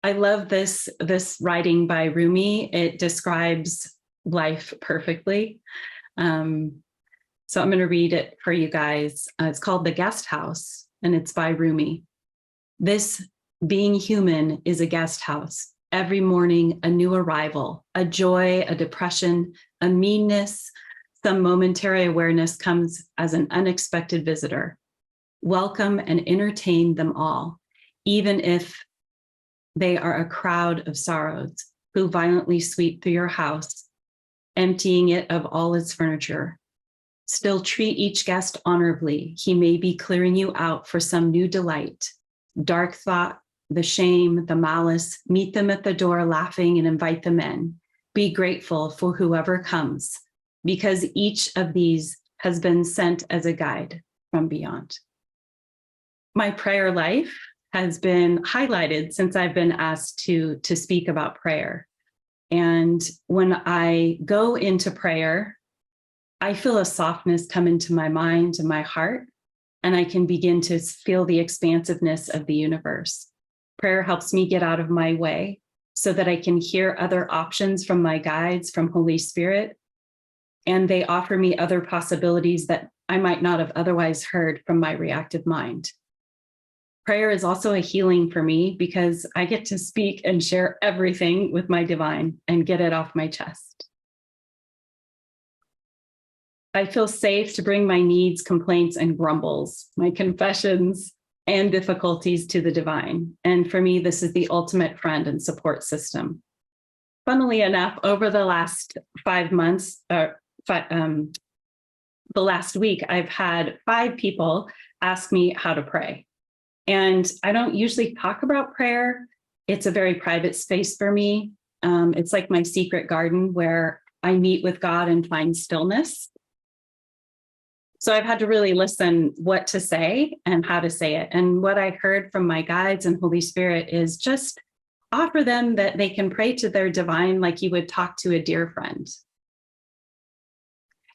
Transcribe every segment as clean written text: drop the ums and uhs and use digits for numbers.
I love this writing by Rumi. It describes life perfectly. So I'm going to read it for you guys. It's called The Guest House, and it's by Rumi. This being human is a guest house. Every morning, a new arrival, a joy, a depression, a meanness, some momentary awareness comes as an unexpected visitor. Welcome and entertain them all, even if they are a crowd of sorrows who violently sweep through your house, emptying it of all its furniture. Still treat each guest honorably. He may be clearing you out for some new delight. Dark thought, the shame, the malice, meet them at the door laughing and invite them in. Be grateful for whoever comes, because each of these has been sent as a guide from beyond. My prayer life has been highlighted since I've been asked to speak about prayer. And when I go into prayer, I feel a softness come into my mind and my heart, and I can begin to feel the expansiveness of the universe. Prayer helps me get out of my way so that I can hear other options from my guides, from Holy Spirit, and they offer me other possibilities that I might not have otherwise heard from my reactive mind. Prayer is also a healing for me because I get to speak and share everything with my divine and get it off my chest. I feel safe to bring my needs, complaints, and grumbles, my confessions, and difficulties to the divine. And for me, this is the ultimate friend and support system. Funnily enough, over the last 5 months, the last week, I've had 5 people ask me how to pray. And I don't usually talk about prayer. It's a very private space for me. It's like my secret garden where I meet with God and find stillness. So I've had to really listen what to say and how to say it. And what I heard from my guides and Holy Spirit is just offer them that they can pray to their divine like you would talk to a dear friend.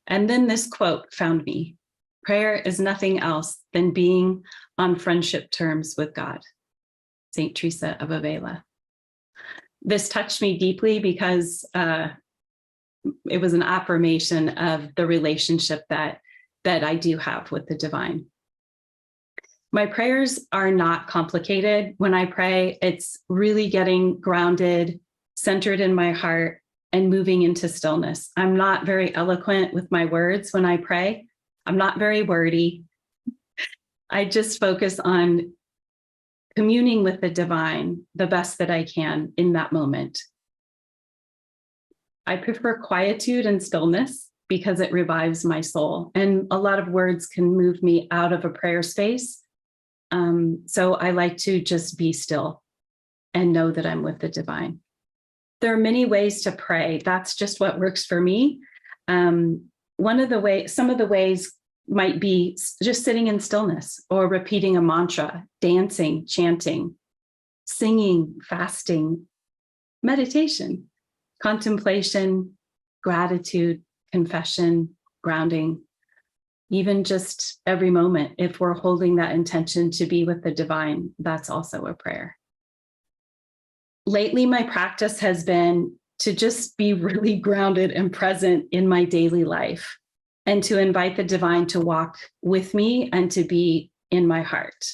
And then this quote found me. Prayer is nothing else than being on friendship terms with God. St. Teresa of Avila. This touched me deeply because it was an affirmation of the relationship that I do have with the divine. My prayers are not complicated. When I pray, it's really getting grounded, centered in my heart, and moving into stillness. I'm not very eloquent with my words when I pray. I'm not very wordy. I just focus on communing with the divine the best that I can in that moment. I prefer quietude and stillness because it revives my soul. And a lot of words can move me out of a prayer space. So I like to just be still and know that I'm with the divine. There are many ways to pray. That's just what works for me. Some of the ways might be just sitting in stillness or repeating a mantra, dancing, chanting, singing, fasting, meditation, contemplation, gratitude, confession, grounding, even just every moment. If we're holding that intention to be with the divine, that's also a prayer. Lately, my practice has been to just be really grounded and present in my daily life and to invite the divine to walk with me and to be in my heart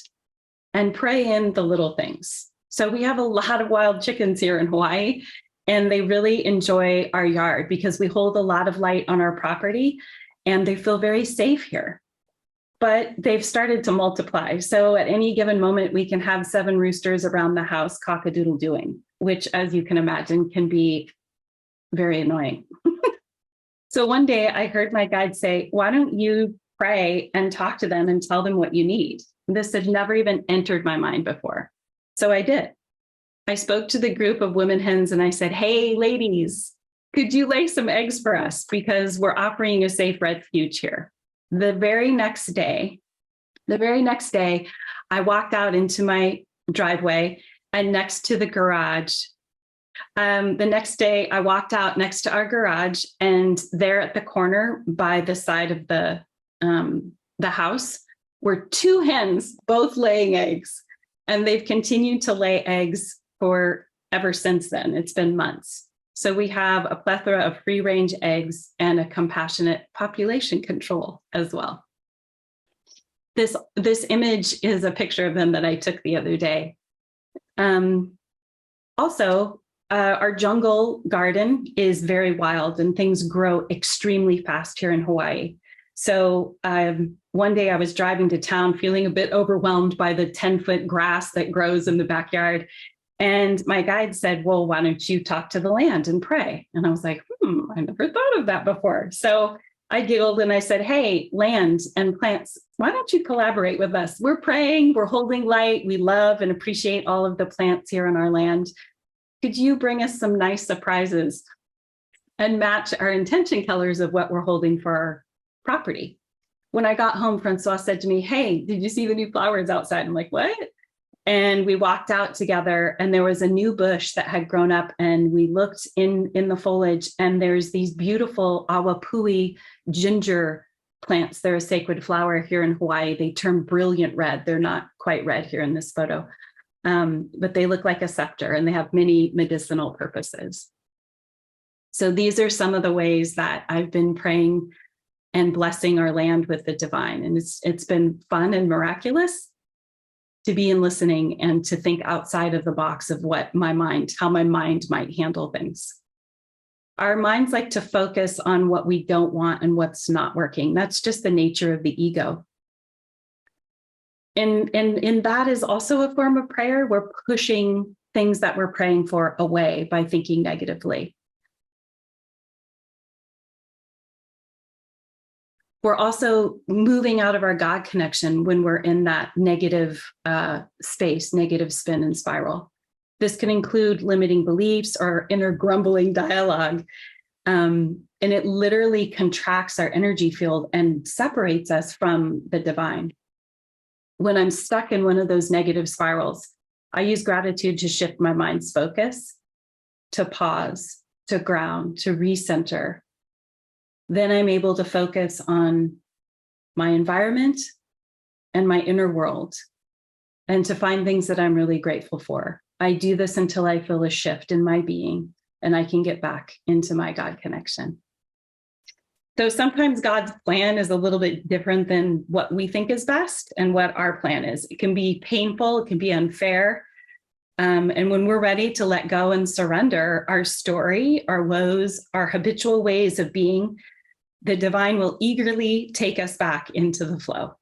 and pray in the little things. So we have a lot of wild chickens here in Hawaii, and they really enjoy our yard because we hold a lot of light on our property and they feel very safe here. But they've started to multiply. So at any given moment, we can have 7 roosters around the house cock-a-doodle-doing, which, as you can imagine, can be very annoying. So one day I heard my guide say, why don't you pray and talk to them and tell them what you need? This had never even entered my mind before. So I did. I spoke to the group of women hens and I said, hey, ladies, could you lay some eggs for us? Because we're offering a safe refuge here. The very next day, I walked out into my driveway and next to the garage. The next day, I walked out next to our garage, and there at the corner by the side of the house were 2 hens, both laying eggs. And they've continued to lay eggs for ever since then. It's been months. So we have a plethora of free-range eggs and a compassionate population control as well. This image is a picture of them that I took the other day. Also, our jungle garden is very wild and things grow extremely fast here in Hawaii. So one day I was driving to town feeling a bit overwhelmed by the 10-foot grass that grows in the backyard. And my guide said, well, why don't you talk to the land and pray? And I was like, I never thought of that before. So I giggled and I said, hey, land and plants, why don't you collaborate with us? We're praying, we're holding light. We love and appreciate all of the plants here on our land. Could you bring us some nice surprises and match our intention colors of what we're holding for our property? When I got home, Francois said to me, hey, did you see the new flowers outside? I'm like, what? And we walked out together and there was a new bush that had grown up and we looked in the foliage and there's these beautiful awapui ginger plants. They're a sacred flower here in Hawaii. They turn brilliant red. They're not quite red here in this photo, but they look like a scepter and they have many medicinal purposes. So these are some of the ways that I've been praying and blessing our land with the divine. And it's been fun and miraculous to be in listening and to think outside of the box of how my mind might handle things. Our minds like to focus on what we don't want and what's not working. That's just the nature of the ego. And that is also a form of prayer. We're pushing things that we're praying for away by thinking negatively. We're also moving out of our God connection when we're in that negative space, negative spin and spiral. This can include limiting beliefs or inner grumbling dialogue. And it literally contracts our energy field and separates us from the divine. When I'm stuck in one of those negative spirals, I use gratitude to shift my mind's focus, to pause, to ground, to recenter. Then I'm able to focus on my environment and my inner world and to find things that I'm really grateful for. I do this until I feel a shift in my being and I can get back into my God connection. So sometimes God's plan is a little bit different than what we think is best and what our plan is. It can be painful, it can be unfair. And when we're ready to let go and surrender our story, our woes, our habitual ways of being, the divine will eagerly take us back into the flow.